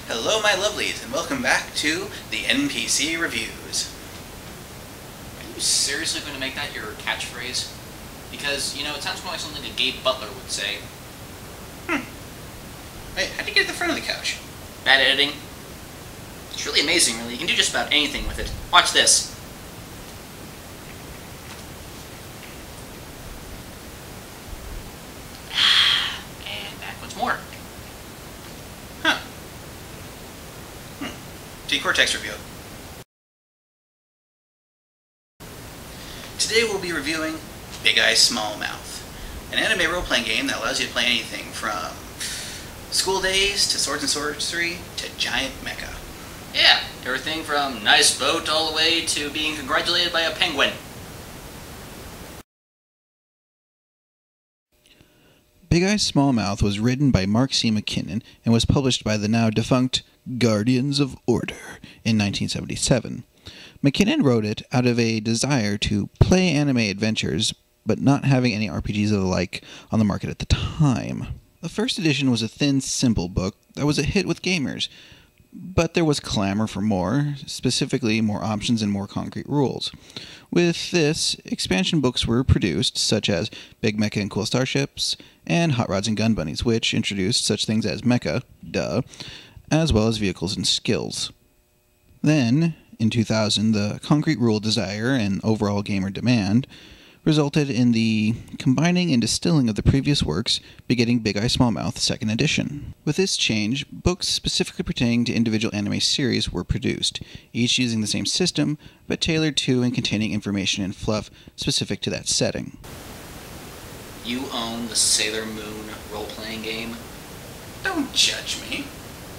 Hello my lovelies, and welcome back to the NPC Reviews. Are you seriously going to make that your catchphrase? Because, it sounds more like something a Gabe Butler would say. Wait, how'd you get to the front of the couch? Bad editing. It's really amazing, really. You can do just about anything with it. Watch this. And back once more. Cortex Review. Today we'll be reviewing Big Eye Small Mouth, an anime role-playing game that allows you to play anything from school days to swords and sorcery to giant mecha. Yeah, everything from nice boat all the way to being congratulated by a penguin. Big Eye Small Mouth was written by Mark C. McKinnon and was published by the now defunct Guardians of Order in 1977. McKinnon wrote it out of a desire to play anime adventures, but not having any RPGs of the like on the market at the time. The first edition was a thin, simple book that was a hit with gamers, but there was clamor for more, specifically more options and more concrete rules. With this, expansion books were produced, such as Big Mecha and Cool Starships, and Hot Rods and Gun Bunnies, which introduced such things as mecha, as well as vehicles and skills. Then, in 2000, the concrete rule desire and overall gamer demand resulted in the combining and distilling of the previous works, begetting Big Eye Small Mouth 2nd edition. With this change, books specifically pertaining to individual anime series were produced, each using the same system, but tailored to and containing information and fluff specific to that setting. You own the Sailor Moon role-playing game? Don't judge me.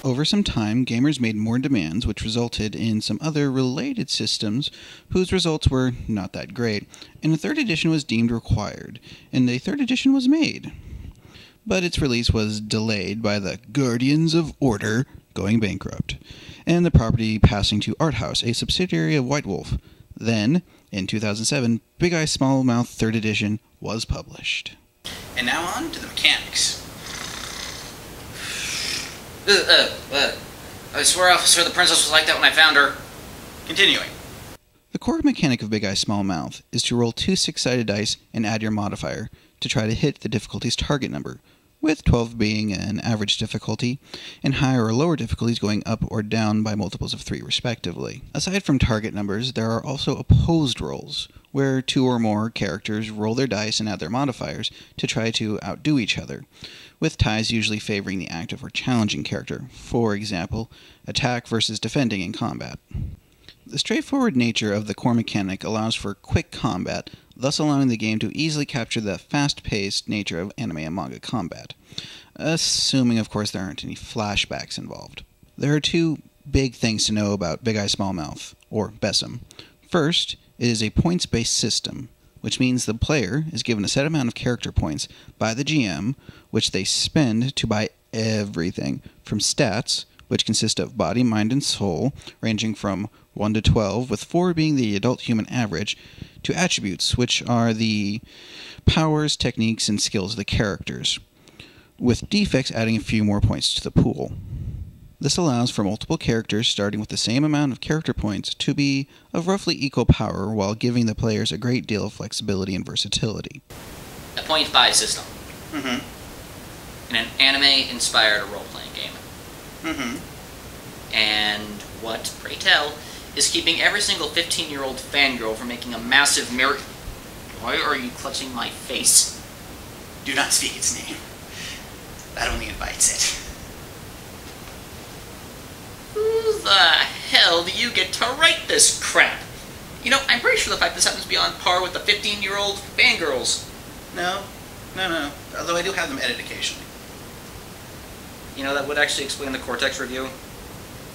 Over some time, gamers made more demands, which resulted in some other related systems whose results were not that great, and a 3rd edition was deemed required, and a 3rd edition was made. But its release was delayed by the Guardians of Order going bankrupt, and the property passing to Art House, a subsidiary of White Wolf. Then, in 2007, Big Eye Small Mouth 3rd edition was published. And now on to the mechanics. I swear, officer, the princess was like that when I found her. Continuing. The core mechanic of Big Eye Small Mouth is to roll 2 6-sided dice and add your modifier to try to hit the difficulty's target number, with 12 being an average difficulty, and higher or lower difficulties going up or down by multiples of 3 respectively. Aside from target numbers, there are also opposed rolls, where 2 or more characters roll their dice and add their modifiers to try to outdo each other, with ties usually favoring the active or challenging character, for example, attack versus defending in combat. The straightforward nature of the core mechanic allows for quick combat, thus allowing the game to easily capture the fast-paced nature of anime and manga combat, assuming, of course, there aren't any flashbacks involved. There are 2 big things to know about Big Eye Small Mouth, or BESM. First, it is a points-based system, which means the player is given a set amount of character points by the GM, which they spend to buy everything from stats, which consist of body, mind, and soul, ranging from 1 to 12, with 4 being the adult human average, to attributes, which are the powers, techniques, and skills of the characters, with defects adding a few more points to the pool. This allows for multiple characters starting with the same amount of character points to be of roughly equal power while giving the players a great deal of flexibility and versatility. A point-buy system. Mm-hmm. In an anime-inspired role-playing game. And what, pray tell, is keeping every single 15-year-old fangirl from making a massive mirror... Why are you clutching my face? Do not speak its name. That only invites it. Who the hell do you get to write this crap? I'm pretty sure the fact this happens to be on par with the 15-year-old fangirls. No. Although I do have them edit occasionally. That would actually explain the Cortex Review.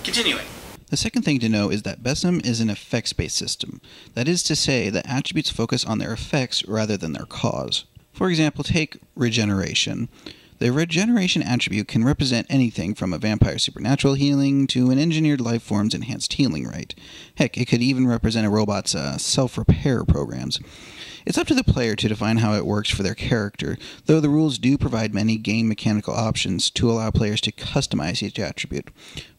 Continuing. The second thing to know is that BESM is an effects-based system. That is to say that attributes focus on their effects rather than their cause. For example, take regeneration. The regeneration attribute can represent anything from a vampire's supernatural healing to an engineered life form's enhanced healing rate. Heck, it could even represent a robot's self-repair programs. It's up to the player to define how it works for their character, though the rules do provide many game mechanical options to allow players to customize each attribute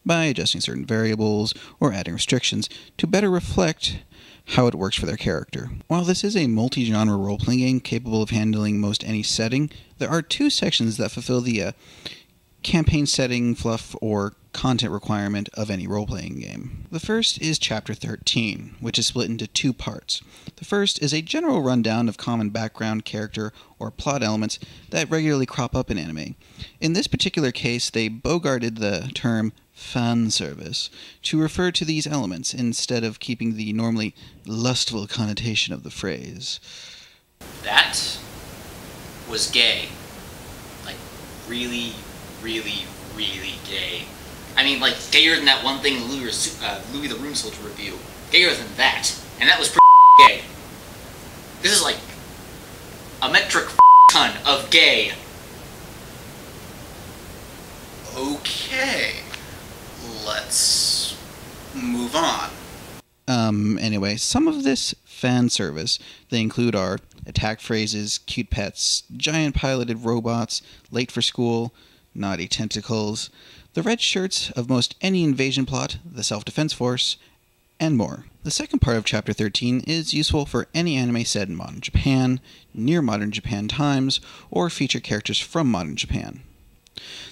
by adjusting certain variables or adding restrictions to better reflect how it works for their character. While this is a multi-genre role-playing game capable of handling most any setting, there are two sections that fulfill the campaign setting, fluff, or content requirement of any role-playing game. The first is Chapter 13, which is split into two parts. The first is a general rundown of common background, character, or plot elements that regularly crop up in anime. In this particular case, they bogarted the term fan service to refer to these elements instead of keeping the normally lustful connotation of the phrase. That was gay. Like, really, really, really gay. I mean, like, gayer than that one thing in Louis the Rune Soldier review. Gayer than that. And that was pretty gay. This is like a metric ton of gay. Okay. Let's move on. Anyway, some of this fan service they include are attack phrases, cute pets, giant piloted robots, late for school, naughty tentacles, the red shirts of most any invasion plot, the self-defense force, and more. The second part of Chapter 13 is useful for any anime set in modern Japan, near modern Japan times, or feature characters from modern Japan.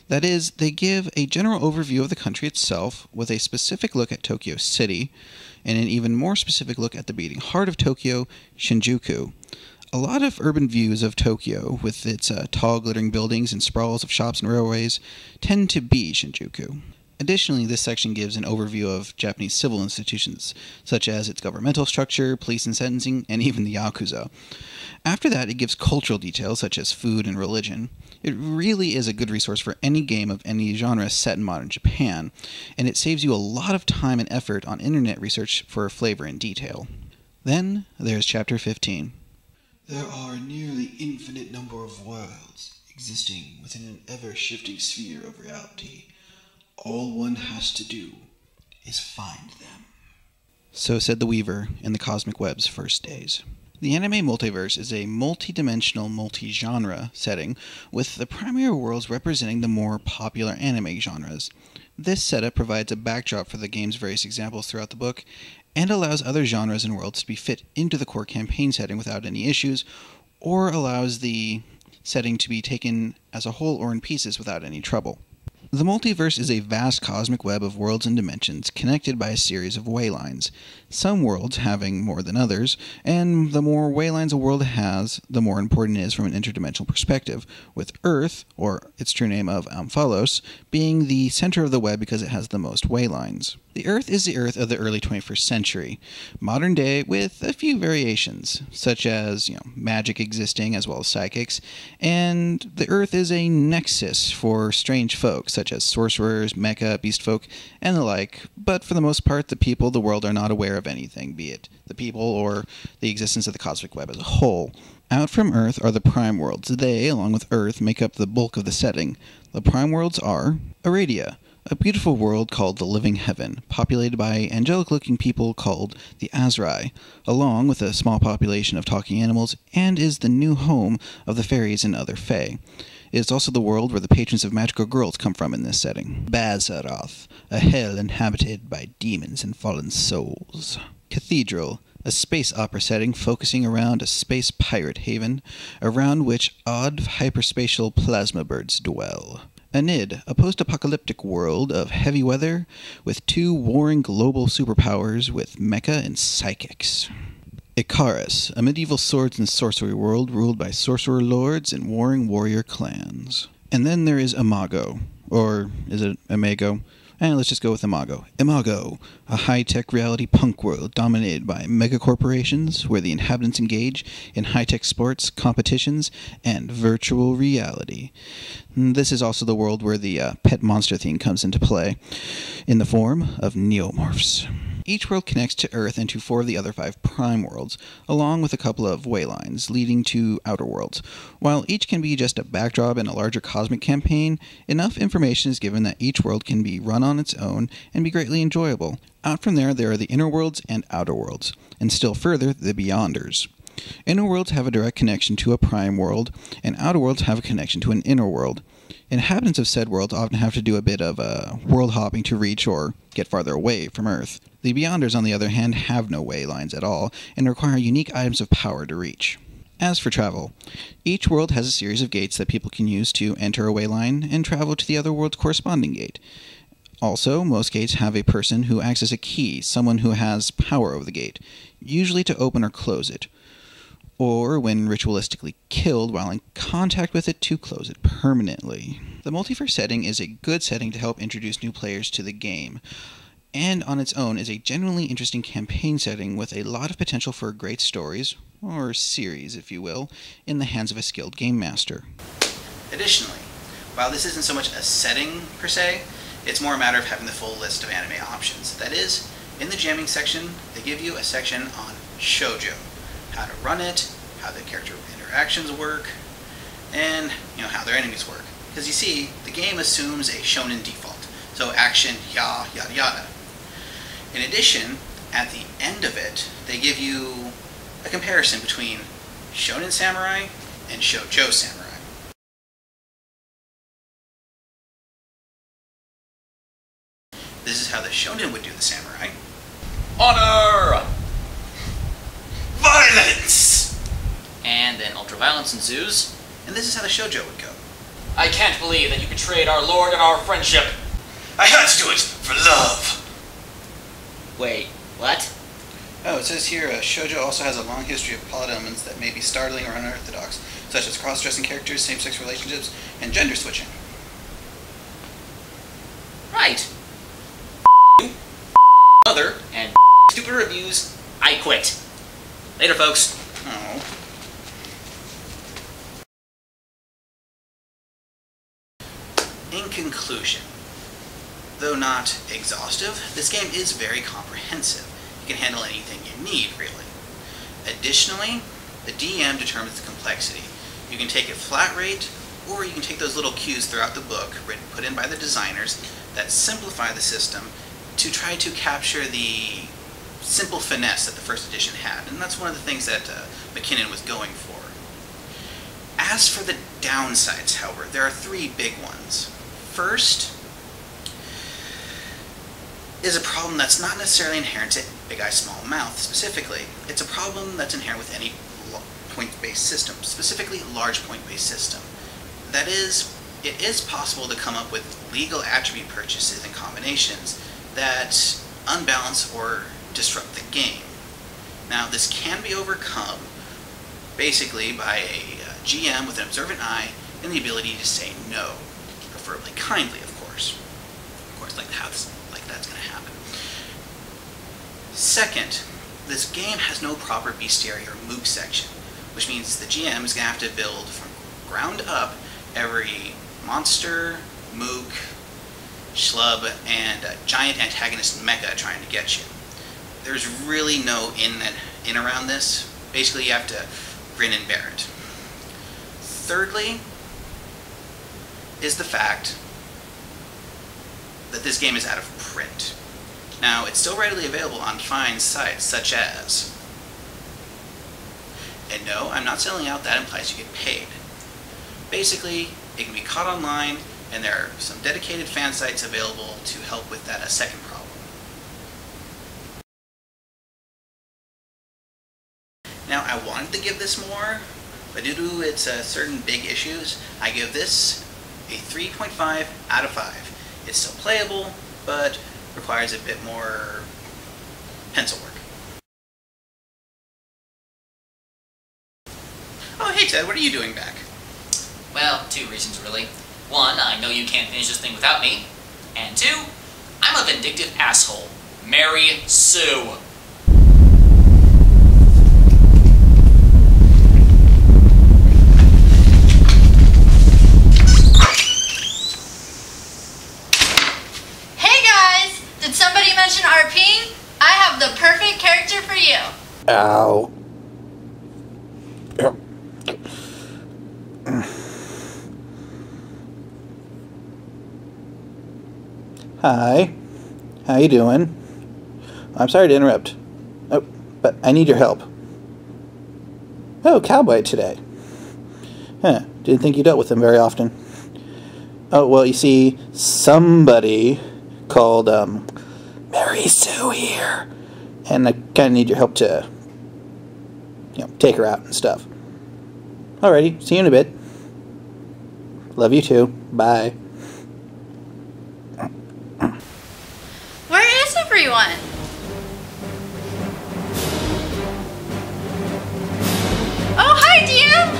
That is, they give a general overview of the country itself, with a specific look at Tokyo City, and an even more specific look at the beating heart of Tokyo, Shinjuku. A lot of urban views of Tokyo, with its tall glittering buildings and sprawls of shops and railways, tend to be Shinjuku. Additionally, this section gives an overview of Japanese civil institutions, such as its governmental structure, police and sentencing, and even the Yakuza. After that, it gives cultural details such as food and religion. It really is a good resource for any game of any genre set in modern Japan, and it saves you a lot of time and effort on internet research for flavor and detail. Then, there's Chapter 15. There are a nearly infinite number of worlds existing within an ever-shifting sphere of reality. All one has to do is find them. So said the Weaver in the Cosmic Web's first days. The anime multiverse is a multi-dimensional, multi-genre setting, with the primary worlds representing the more popular anime genres. This setup provides a backdrop for the game's various examples throughout the book, and allows other genres and worlds to be fit into the core campaign setting without any issues, or allows the setting to be taken as a whole or in pieces without any trouble. The multiverse is a vast cosmic web of worlds and dimensions connected by a series of waylines, some worlds having more than others, and the more waylines a world has, the more important it is from an interdimensional perspective, with Earth, or its true name of Amphalos, being the center of the web because it has the most waylines. The Earth is the Earth of the early 21st century, modern day with a few variations, such as magic existing as well as psychics, and the Earth is a nexus for strange folk, such as sorcerers, mecha, beast folk, and the like, but for the most part the people of the world are not aware of anything, be it the people or the existence of the cosmic web as a whole. Out from Earth are the prime worlds. They, along with Earth, make up the bulk of the setting. The prime worlds are Aradia, a beautiful world called the Living Heaven, populated by angelic-looking people called the Azrai, along with a small population of talking animals, and is the new home of the fairies and other fae. It is also the world where the patrons of magical girls come from in this setting. Bazaroth, a hell inhabited by demons and fallen souls. Cathedral, a space opera setting focusing around a space pirate haven, around which odd hyperspatial plasma birds dwell. Anid, a post-apocalyptic world of heavy weather with two warring global superpowers with mecha and psychics. Icarus, a medieval swords and sorcery world ruled by sorcerer lords and warring warrior clans. And then there is Imago, or is it Imago? Let's just go with Imago. Imago, a high-tech reality punk world dominated by megacorporations where the inhabitants engage in high-tech sports, competitions, and virtual reality. This is also the world where the pet monster theme comes into play, in the form of neomorphs. each world connects to Earth and to 4 of the other 5 prime worlds, along with a couple of way lines leading to outer worlds. While each can be just a backdrop in a larger cosmic campaign, enough information is given that each world can be run on its own and be greatly enjoyable. Out from there are the inner worlds and outer worlds, and still further, the Beyonders. Inner worlds have a direct connection to a prime world, and outer worlds have a connection to an inner world. Inhabitants of said worlds often have to do a bit of world hopping to reach or get farther away from Earth. The Beyonders, on the other hand, have no way lines at all, and require unique items of power to reach. As for travel, each world has a series of gates that people can use to enter a way line and travel to the other world's corresponding gate. Also, most gates have a person who acts as a key, someone who has power over the gate, usually to open or close it, or when ritualistically killed while in contact with it to close it permanently. The multiverse setting is a good setting to help introduce new players to the game, and on its own is a genuinely interesting campaign setting with a lot of potential for great stories, or series if you will, in the hands of a skilled game master. Additionally, while this isn't so much a setting per se, it's more a matter of having the full list of anime options. That is, in the jamming section, they give you a section on shoujo, how to run it, how the character interactions work, and how their enemies work. Because you see, the game assumes a shonen default, so action, yada yada. In addition, at the end of it, they give you a comparison between shonen samurai and shoujo samurai. This is how the shonen would do the samurai. Honor! Violence! And then ultraviolence ensues. And this is how the shoujo would go. I can't believe that you betrayed our lord and our friendship. I had to do it for love. Wait, what? Oh, it says here, shoujo also has a long history of plot elements that may be startling or unorthodox, such as cross-dressing characters, same-sex relationships, and gender switching. Right. You, mother, and stupid reviews. I quit. Later, folks. Oh. In conclusion, though not exhaustive, this game is very comprehensive. You can handle anything you need, really. Additionally, the DM determines the complexity. You can take it flat rate, or you can take those little cues throughout the book, put in by the designers, that simplify the system to try to capture the simple finesse that the first edition had. And that's one of the things that McKinnon was going for. As for the downsides, however, there are 3 big ones. First is a problem that's not necessarily inherent to Big Eye Small Mouth specifically. It's a problem that's inherent with any point-based system, specifically large point-based system. That is, it is possible to come up with legal attribute purchases and combinations that unbalance or disrupt the game. Now, this can be overcome basically by a GM with an observant eye and the ability to say no, preferably kindly, of course. Of course, like that's going to happen. Second, this game has no proper bestiary or mook section, which means the GM is going to have to build from ground up every monster, mook, schlub, and giant antagonist mecha trying to get you. There's really no in around this. Basically, you have to grin and bear it. Thirdly, is the fact that this game is out of print. Now, it's still readily available on fine sites such as, and no, I'm not selling out, that implies you get paid. Basically, it can be caught online, and there are some dedicated fan sites available to help with that second problem. Now, I wanted to give this more, but due to its certain big issues, I give this a 3.5 out of 5. It's still playable, but requires a bit more pencil work. Oh, hey Ted, what are you doing back? Well, 2 reasons really. 1, I know you can't finish this thing without me. And 2, I'm a vindictive asshole. Mary Sue. Hey guys! Did somebody mention RPing? I have have the perfect character for you. Ow. Hi. How you doing? I'm sorry to interrupt. Oh, but I need your help. Oh, cowboy today. Huh. Didn't think you dealt with them very often. Oh, well, you see, somebody called, Mary Sue here. And I kind of need your help to, take her out and stuff. Alrighty, see you in a bit. Love you too. Bye. Where is everyone? Oh, hi, DM!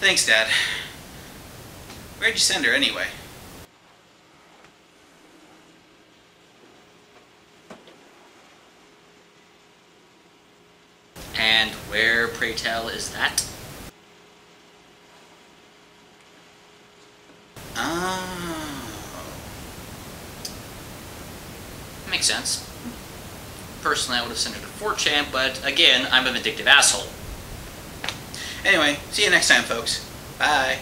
Thanks, Dad. Where'd you send her anyway? And where, pray tell, is that? Oh. Makes sense. Personally, I would have sent her to 4chan, but again, I'm a vindictive asshole. Anyway, see you next time, folks. Bye.